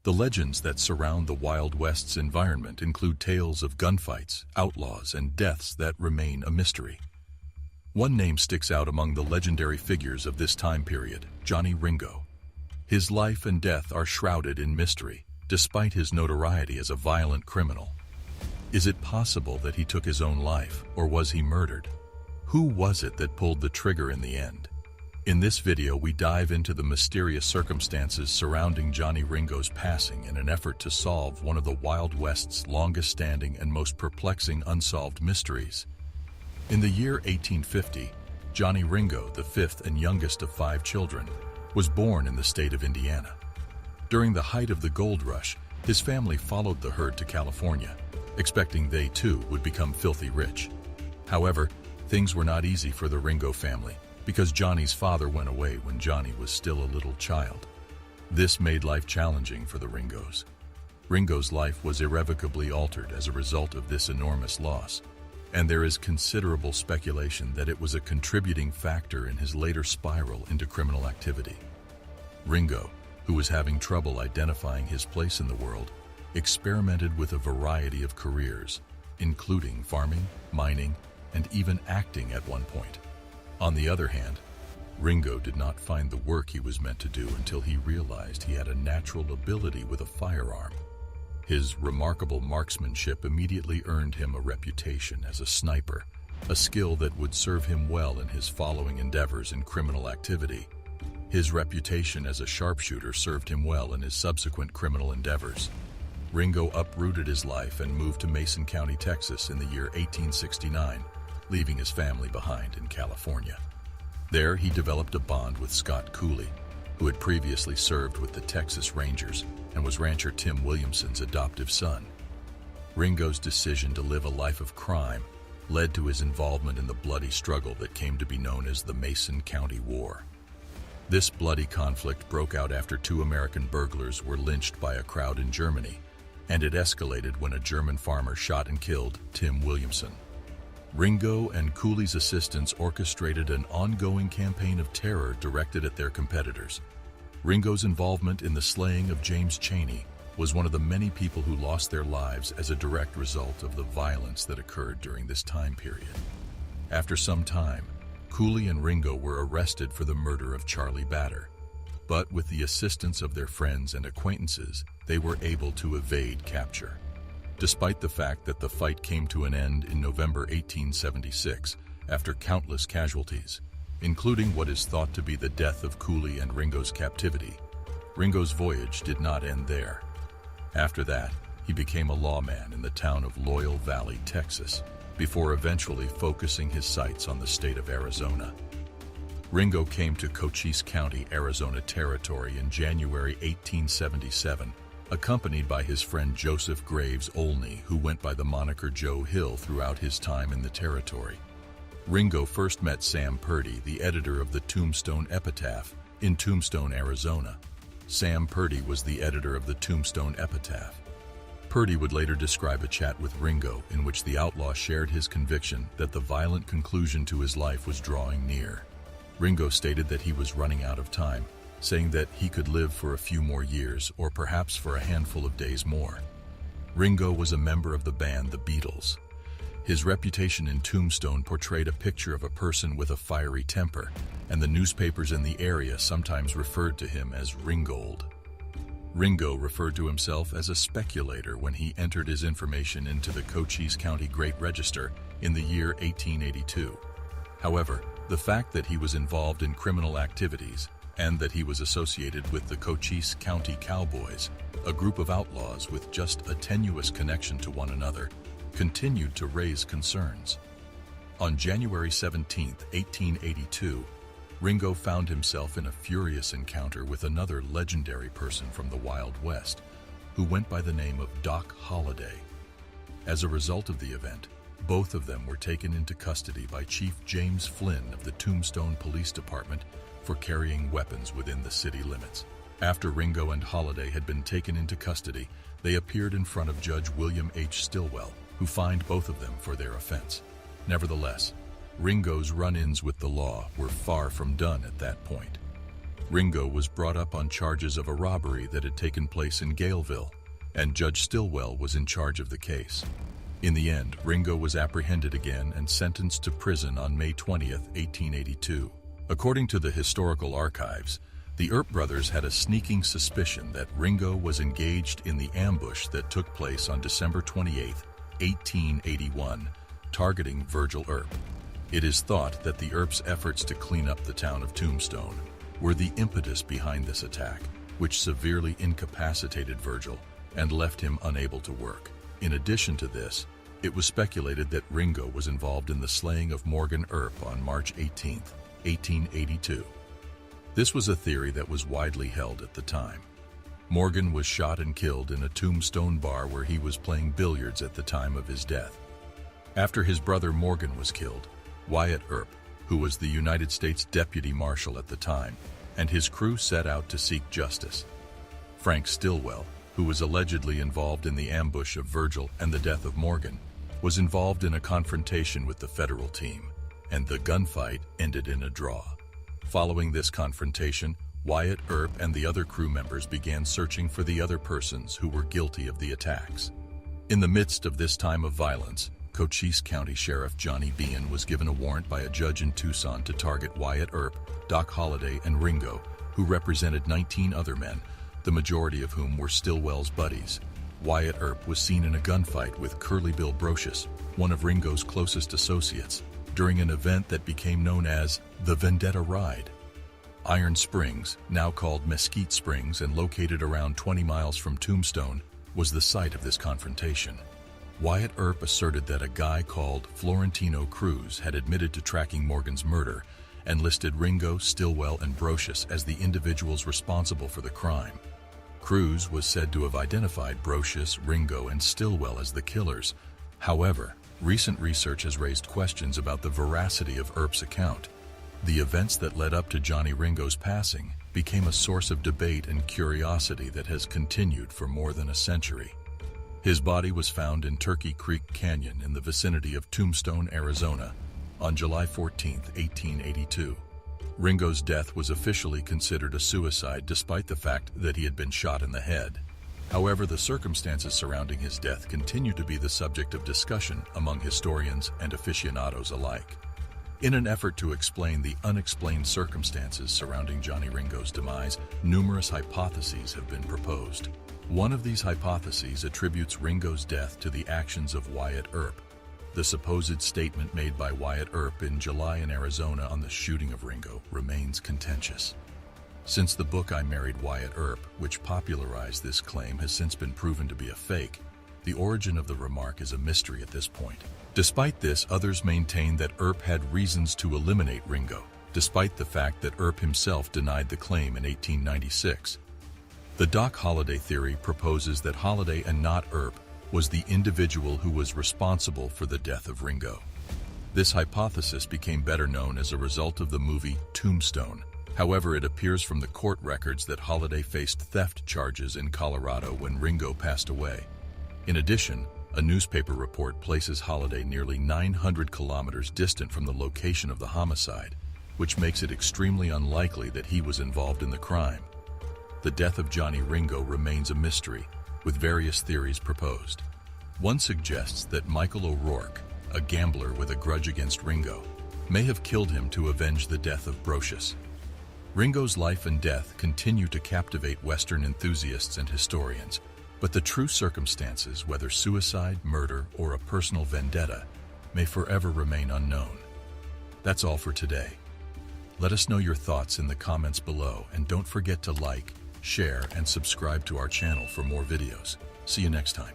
The legends that surround the Wild West's environment include tales of gunfights, outlaws, and deaths that remain a mystery. One name sticks out among the legendary figures of this time period: Johnny Ringo. His life and death are shrouded in mystery, despite his notoriety as a violent criminal. Is it possible that he took his own life, or was he murdered? Who was it that pulled the trigger in the end? In this video, we dive into the mysterious circumstances surrounding Johnny Ringo's passing in an effort to solve one of the Wild West's longest-standing and most perplexing unsolved mysteries. In the year 1850, Johnny Ringo, the fifth and youngest of 5 children, was born in the state of Indiana. During the height of the gold rush, his family followed the herd to California, expecting they too would become filthy rich. However, things were not easy for the Ringo family, because Johnny's father went away when Johnny was still a little child. This made life challenging for the Ringos. Ringo's life was irrevocably altered as a result of this enormous loss, and there is considerable speculation that it was a contributing factor in his later spiral into criminal activity. Ringo, who was having trouble identifying his place in the world, experimented with a variety of careers, including farming, mining, and even acting at one point. On the other hand, Ringo did not find the work he was meant to do until he realized he had a natural ability with a firearm. His remarkable marksmanship immediately earned him a reputation as a sniper, a skill that would serve him well in his following endeavors in criminal activity. His reputation as a sharpshooter served him well in his subsequent criminal endeavors. Ringo uprooted his life and moved to Mason County, Texas in the year 1869, leaving his family behind in California. There, he developed a bond with Scott Cooley, who had previously served with the Texas Rangers and was rancher Tim Williamson's adoptive son. Ringo's decision to live a life of crime led to his involvement in the bloody struggle that came to be known as the Mason County War. This bloody conflict broke out after 2 American burglars were lynched by a crowd in Germany, and it escalated when a German farmer shot and killed Tim Williamson. Ringo and Cooley's assistants orchestrated an ongoing campaign of terror directed at their competitors. Ringo's involvement in the slaying of James Chaney was one of the many people who lost their lives as a direct result of the violence that occurred during this time period. After some time, Cooley and Ringo were arrested for the murder of Charlie Batter, but with the assistance of their friends and acquaintances, they were able to evade capture. Despite the fact that the fight came to an end in November 1876 after countless casualties, including what is thought to be the death of Cooley and Ringo's captivity, Ringo's voyage did not end there. After that, he became a lawman in the town of Loyal Valley, Texas, before eventually focusing his sights on the state of Arizona. Ringo came to Cochise County, Arizona Territory in January 1877, accompanied by his friend Joseph Graves Olney, who went by the moniker Joe Hill throughout his time in the territory. Ringo first met Sam Purdy, the editor of the Tombstone Epitaph, in Tombstone, Arizona. Sam Purdy was the editor of the Tombstone Epitaph. Purdy would later describe a chat with Ringo in which the outlaw shared his conviction that the violent conclusion to his life was drawing near. Ringo stated that he was running out of time, saying that he could live for a few more years or perhaps for a handful of days more. Ringo was a member of the band The Beatles. His reputation in Tombstone portrayed a picture of a person with a fiery temper, and the newspapers in the area sometimes referred to him as Ringold. Ringo referred to himself as a speculator when he entered his information into the Cochise County Great Register in the year 1882. However, the fact that he was involved in criminal activities and that he was associated with the Cochise County Cowboys, a group of outlaws with just a tenuous connection to one another, continued to raise concerns. On January 17, 1882, Ringo found himself in a furious encounter with another legendary person from the Wild West, who went by the name of Doc Holliday. As a result of the event, both of them were taken into custody by Chief James Flynn of the Tombstone Police Department for carrying weapons within the city limits. After Ringo and Holliday had been taken into custody, they appeared in front of Judge William H. Stillwell, who fined both of them for their offense. Nevertheless, Ringo's run-ins with the law were far from done at that point. Ringo was brought up on charges of a robbery that had taken place in Galeville, and Judge Stillwell was in charge of the case. In the end, Ringo was apprehended again and sentenced to prison on May 20, 1882. According to the historical archives, the Earp brothers had a sneaking suspicion that Ringo was engaged in the ambush that took place on December 28, 1881, targeting Virgil Earp. It is thought that the Earps' efforts to clean up the town of Tombstone were the impetus behind this attack, which severely incapacitated Virgil and left him unable to work. In addition to this, it was speculated that Ringo was involved in the slaying of Morgan Earp on March 18, 1882. This was a theory that was widely held at the time. Morgan was shot and killed in a Tombstone bar where he was playing billiards at the time of his death. After his brother Morgan was killed, Wyatt Earp, who was the United States Deputy Marshal at the time, and his crew set out to seek justice. Frank Stillwell, who was allegedly involved in the ambush of Virgil and the death of Morgan, was involved in a confrontation with the federal team, and the gunfight ended in a draw. Following this confrontation, Wyatt Earp and the other crew members began searching for the other persons who were guilty of the attacks. In the midst of this time of violence, Cochise County Sheriff Johnny Bean was given a warrant by a judge in Tucson to target Wyatt Earp, Doc Holliday, and Ringo, who represented 19 other men, the majority of whom were Stillwell's buddies. Wyatt Earp was seen in a gunfight with Curly Bill Brocious, one of Ringo's closest associates, during an event that became known as the Vendetta Ride. Iron Springs, now called Mesquite Springs and located around 20 miles from Tombstone, was the site of this confrontation. Wyatt Earp asserted that a guy called Florentino Cruz had admitted to tracking Morgan's murder and listed Ringo, Stillwell, and Brocious as the individuals responsible for the crime. Cruz was said to have identified Brocious, Ringo, and Stillwell as the killers. However, recent research has raised questions about the veracity of Earp's account. The events that led up to Johnny Ringo's passing became a source of debate and curiosity that has continued for more than a century. His body was found in Turkey Creek Canyon in the vicinity of Tombstone, Arizona, on July 14, 1882. Ringo's death was officially considered a suicide despite the fact that he had been shot in the head. However, the circumstances surrounding his death continue to be the subject of discussion among historians and aficionados alike. In an effort to explain the unexplained circumstances surrounding Johnny Ringo's demise, numerous hypotheses have been proposed. One of these hypotheses attributes Ringo's death to the actions of Wyatt Earp. The supposed statement made by Wyatt Earp in July in Arizona on the shooting of Ringo remains contentious. Since the book I Married Wyatt Earp, which popularized this claim, has since been proven to be a fake, the origin of the remark is a mystery at this point. Despite this, others maintain that Earp had reasons to eliminate Ringo, despite the fact that Earp himself denied the claim in 1896. The Doc Holliday theory proposes that Holliday and not Earp was the individual who was responsible for the death of Ringo. This hypothesis became better known as a result of the movie Tombstone. However, it appears from the court records that Holliday faced theft charges in Colorado when Ringo passed away. In addition, a newspaper report places Holliday nearly 900 kilometers distant from the location of the homicide, which makes it extremely unlikely that he was involved in the crime. The death of Johnny Ringo remains a mystery, with various theories proposed. One suggests that Michael O'Rourke, a gambler with a grudge against Ringo, may have killed him to avenge the death of Brocious. Ringo's life and death continue to captivate Western enthusiasts and historians, but the true circumstances, whether suicide, murder, or a personal vendetta, may forever remain unknown. That's all for today. Let us know your thoughts in the comments below, and don't forget to like, share, and subscribe to our channel for more videos. See you next time.